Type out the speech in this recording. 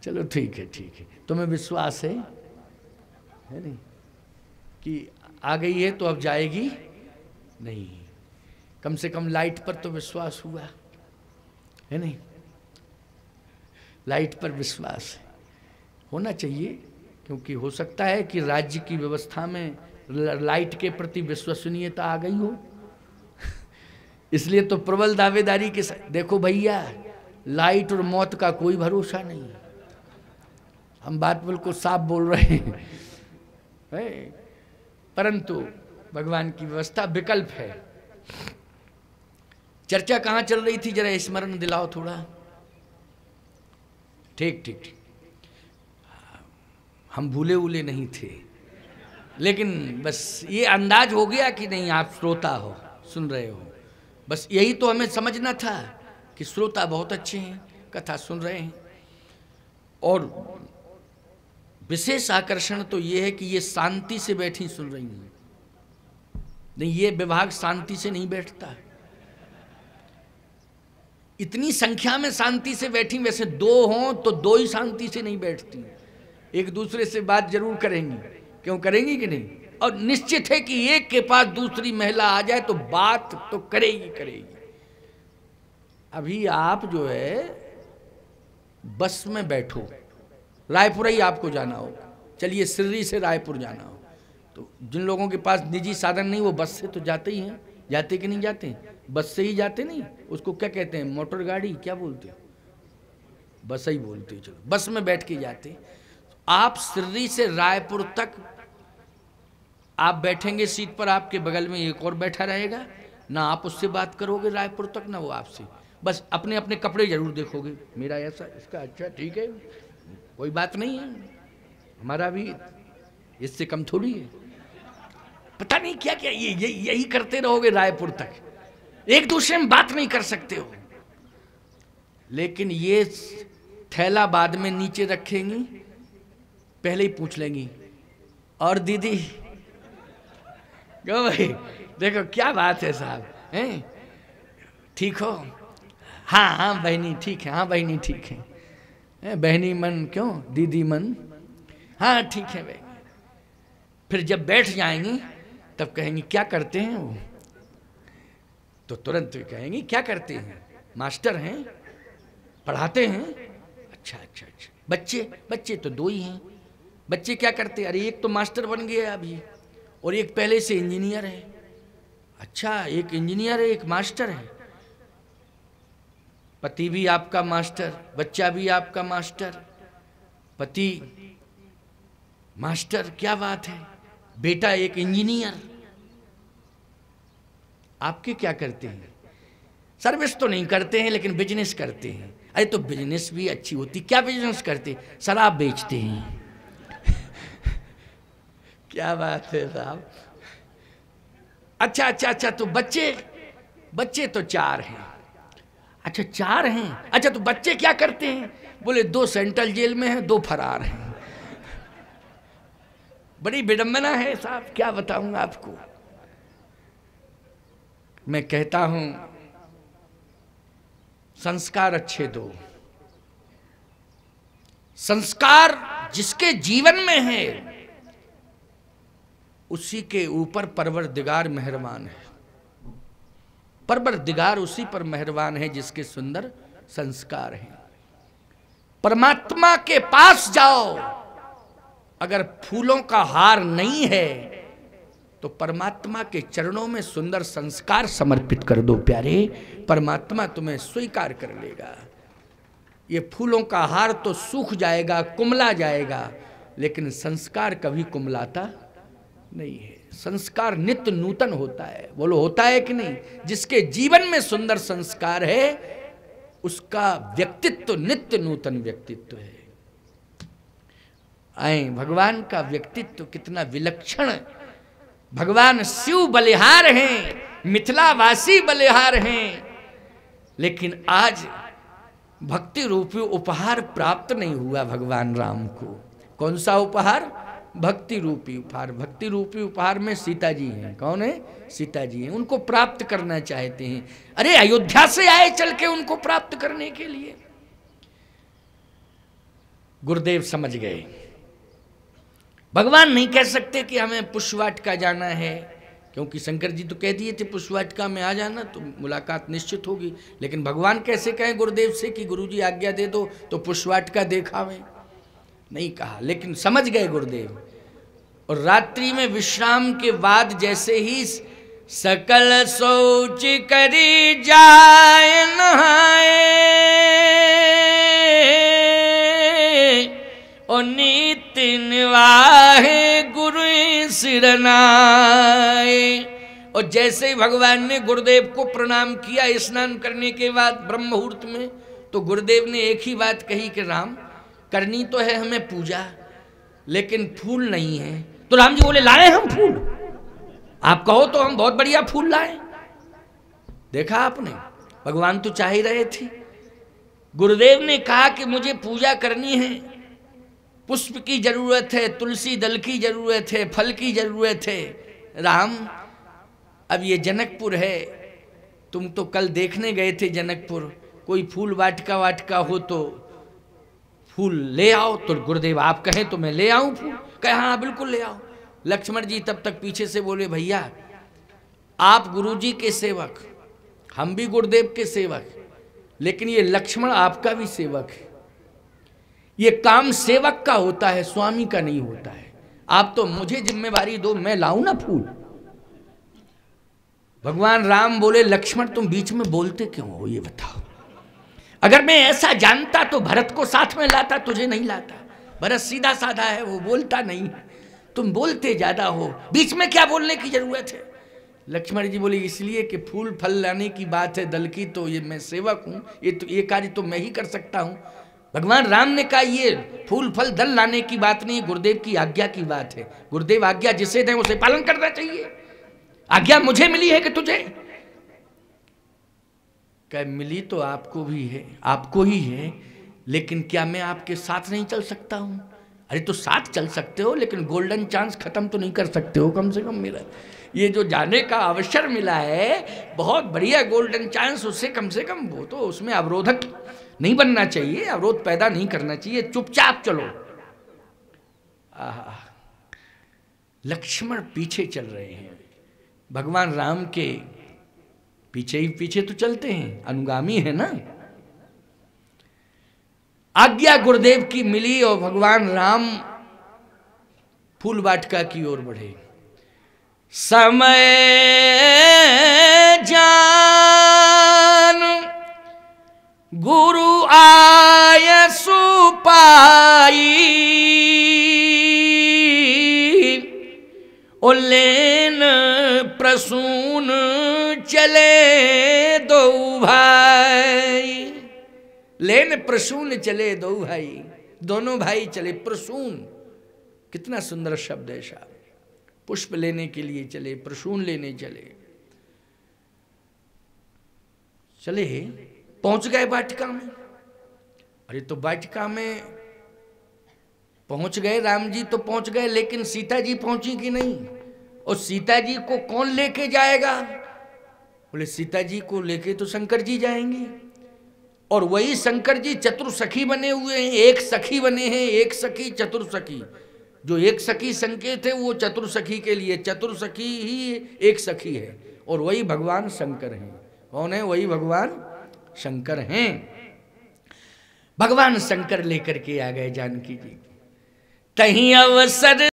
चलो ठीक है ठीक है, तुम्हें विश्वास है नहीं कि आ गई है तो अब जाएगी नहीं, कम से कम लाइट पर तो विश्वास हुआ है नहीं, लाइट पर विश्वास होना चाहिए, क्योंकि हो सकता है कि राज्य की व्यवस्था में लाइट के प्रति विश्वसनीयता आ गई हो। इसलिए तो प्रबल दावेदारी के साथ, देखो भैया लाइट और मौत का कोई भरोसा नहीं, हम बात बिल्कुल साफ बोल रहे हैं, परंतु भगवान की व्यवस्था विकल्प है। चर्चा कहाँ चल रही थी, जरा स्मरण दिलाओ थोड़ा। ठीक ठीक ठीक, हम भूले उले नहीं थे, लेकिन बस ये अंदाज हो गया कि नहीं आप श्रोता हो, सुन रहे हो, बस यही तो हमें समझना था कि श्रोता बहुत अच्छे हैं, कथा सुन रहे हैं। और विशेष आकर्षण तो ये है कि ये शांति से बैठी सुन रही हैं, नहीं ये विभाग शांति से नहीं बैठता, इतनी संख्या में शांति से बैठी, वैसे दो हों तो दो ही शांति से नहीं बैठती, एक दूसरे से बात जरूर करेंगी, क्यों करेंगी कि नहीं, और निश्चित है कि एक के पास दूसरी महिला आ जाए तो बात तो करेगी करेगी। अभी आप जो है बस में बैठो, रायपुर ही आपको जाना हो, चलिए सिर्री से रायपुर जाना हो, तो जिन लोगों के पास निजी साधन नहीं वो बस से तो जाते ही हैं, जाते कि नहीं जाते, बस से ही जाते नहीं, उसको क्या कहते हैं, मोटर गाड़ी क्या बोलते हैं, बस ही बोलते हैं, चलो बस में बैठ के जाते। आप सिर्री से रायपुर तक आप बैठेंगे सीट पर, आपके बगल में एक और बैठा रहेगा, ना आप उससे बात करोगे रायपुर तक ना वो आपसे, बस अपने अपने कपड़े जरूर देखोगे, मेरा ऐसा इसका अच्छा ठीक है कोई बात नहीं है, हमारा भी इससे कम थोड़ी है, पता नहीं क्या क्या यही करते रहोगे रायपुर तक, एक दूसरे में बात नहीं कर सकते हो। लेकिन ये थैला बाद में नीचे रखेंगी, पहले ही पूछ लेंगी, और दीदी गो भाई देखो क्या बात है साहब, हैं ठीक हो, हाँ हाँ बहनी ठीक है, हाँ बहनी ठीक है, बहनी मन क्यों दीदी मन, हाँ ठीक है बहनी। फिर जब बैठ जाएंगी तब कहेंगी क्या करते हैं वो, तो तुरंत कहेंगी क्या करते हैं, मास्टर हैं, पढ़ाते हैं, अच्छा अच्छा अच्छा, बच्चे बच्चे तो दो ही हैं, बच्चे क्या करते हैं, अरे एक तो मास्टर बन गया अभी और एक पहले से इंजीनियर है, अच्छा एक इंजीनियर है एक मास्टर है, पति भी आपका मास्टर, बच्चा भी आपका मास्टर, पति मास्टर, क्या बात है, बेटा एक इंजीनियर, आपके क्या करते हैं, सर्विस तो नहीं करते हैं लेकिन बिजनेस करते हैं, अरे तो बिजनेस भी अच्छी होती, क्या बिजनेस करते, शराब बेचते हैं क्या बात है साहब, अच्छा अच्छा अच्छा, तो बच्चे तो 4 हैं, अच्छा 4 हैं, अच्छा तो बच्चे क्या करते हैं, बोले 2 सेंट्रल जेल में हैं, 2 फरार हैं, बड़ी विडंबना है साहब, क्या बताऊं आपको। मैं कहता हूं संस्कार अच्छे दो, संस्कार जिसके जीवन में है उसी के ऊपर परवरदिगार मेहरबान है, परवरदिगार उसी पर मेहरबान है जिसके सुंदर संस्कार हैं। परमात्मा के पास जाओ, अगर फूलों का हार नहीं है तो परमात्मा के चरणों में सुंदर संस्कार समर्पित कर दो प्यारे, परमात्मा तुम्हें स्वीकार कर लेगा। ये फूलों का हार तो सूख जाएगा, कुमला जाएगा, लेकिन संस्कार कभी कुमलाता नहीं है, संस्कार नित्य नूतन होता है, बोलो होता है कि नहीं, जिसके जीवन में सुंदर संस्कार है उसका व्यक्तित्व नित्य नूतन व्यक्तित्व है। आए भगवान का व्यक्तित्व कितना विलक्षण, भगवान शिव बलिहार हैं, मिथिलावासी बलिहार हैं, लेकिन आज भक्ति रूपी उपहार प्राप्त नहीं हुआ भगवान राम को। कौन सा उपहार, भक्ति रूपी उपहार। भक्ति रूपी उपहार में सीता जी हैं, कौन है, सीता जी हैं, उनको प्राप्त करना चाहते हैं। अरे अयोध्या से आए चल के उनको प्राप्त करने के लिए, गुरुदेव समझ गए। भगवान नहीं कह सकते कि हमें पुष्पवाटिका जाना है, क्योंकि शंकर जी तो कह दिए थे पुष्पवाटिका में आ जाना तो मुलाकात निश्चित होगी। लेकिन भगवान कैसे कहें गुरुदेव से कि गुरुजी आज्ञा दे दो तो पुष्पवाटिका देखावे, नहीं कहा। लेकिन समझ गए गुरुदेव। और रात्रि में विश्राम के बाद जैसे ही सकल सोच करी जाए नहाए, और नीति निवाहे गुरु सिरनाए। और जैसे ही भगवान ने गुरुदेव को प्रणाम किया स्नान करने के बाद ब्रह्म मुहूर्त में, तो गुरुदेव ने एक ही बात कही कि राम, करनी तो है हमें पूजा, लेकिन फूल नहीं है। तो राम जी बोले लाए हम फूल, आप कहो तो हम बहुत बढ़िया फूल लाए। देखा आपने, भगवान तो चाह ही रहे थे। गुरुदेव ने कहा कि मुझे पूजा करनी है, पुष्प की जरूरत है, तुलसी दल की जरूरत है, फल की जरूरत है। राम, अब ये जनकपुर है, तुम तो कल देखने गए थे जनकपुर, कोई फूल वाटिका वाटिका हो तो फूल ले आओ। तो गुरुदेव आप कहें तो मैं ले आऊं फूल? कहे हाँ बिल्कुल ले आओ। लक्ष्मण जी तब तक पीछे से बोले, भैया आप गुरुजी के सेवक, हम भी गुरुदेव के सेवक, लेकिन ये लक्ष्मण आपका भी सेवक है। ये काम सेवक का होता है, स्वामी का नहीं होता है। आप तो मुझे जिम्मेवारी दो, मैं लाऊं ना फूल। भगवान राम बोले, लक्ष्मण तुम बीच में बोलते क्यों हो ये बताओ? अगर मैं ऐसा जानता तो भरत को साथ में लाता, तुझे नहीं लाता। भरत सीधा साधा है, वो बोलता नहीं, तुम बोलते ज्यादा हो, बीच में क्या बोलने की जरूरत है? लक्ष्मण जी बोले, इसलिए कि फूल फल लाने की बात है दल की, तो ये मैं सेवक हूं, ये कार्य तो मैं ही कर सकता हूं। भगवान राम ने कहा ये फूल फल दल लाने की बात नहीं, गुरुदेव की आज्ञा की बात है। गुरुदेव आज्ञा जिसे दें उसे पालन करना चाहिए। आज्ञा मुझे मिली है कि तुझे? क्या मिली तो आपको भी है, आपको ही है, लेकिन क्या मैं आपके साथ नहीं चल सकता हूं? अरे तो साथ चल सकते हो, लेकिन गोल्डन चांस खत्म तो नहीं कर सकते हो कम से कम। मेरा ये जो जाने का अवसर मिला है, बहुत बढ़िया गोल्डन चांस, उससे कम से कम वो तो उसमें अवरोधक नहीं बनना चाहिए, अवरोध पैदा नहीं करना चाहिए, चुपचाप चलो। लक्ष्मण पीछे चल रहे हैं, भगवान राम के पीछे ही पीछे तो चलते हैं, अनुगामी है ना। आज्ञा गुरुदेव की मिली और भगवान राम फूल वाटिका की ओर बढ़े। समय जान गुरु आय सुपाई, ओ लेन प्रसून चले दो भाई। लेन प्रसून चले दो भाई, दोनों भाई चले। प्रसून कितना सुंदर शब्द है साहब। पुष्प लेने के लिए चले, प्रसून लेने चले। चले पहुंच गए वाटिका में। अरे तो वाटिका में पहुंच गए, राम जी तो पहुंच गए, लेकिन सीता जी पहुंची कि नहीं? और सीता जी को कौन लेके जाएगा? बोले सीता जी को लेके तो शंकर जी जाएंगे। और वही शंकर जी चतुर्सखी बने हुए हैं, एक सखी बने हैं, एक सखी चतुर्सखी। जो एक सखी संकेत है वो चतुर्सखी के लिए, चतुर्सखी ही एक सखी है, और वही भगवान शंकर हैं। कौन है? वही भगवान शंकर हैं। भगवान शंकर लेकर के आ गए जानकी जी। तहीं अवसर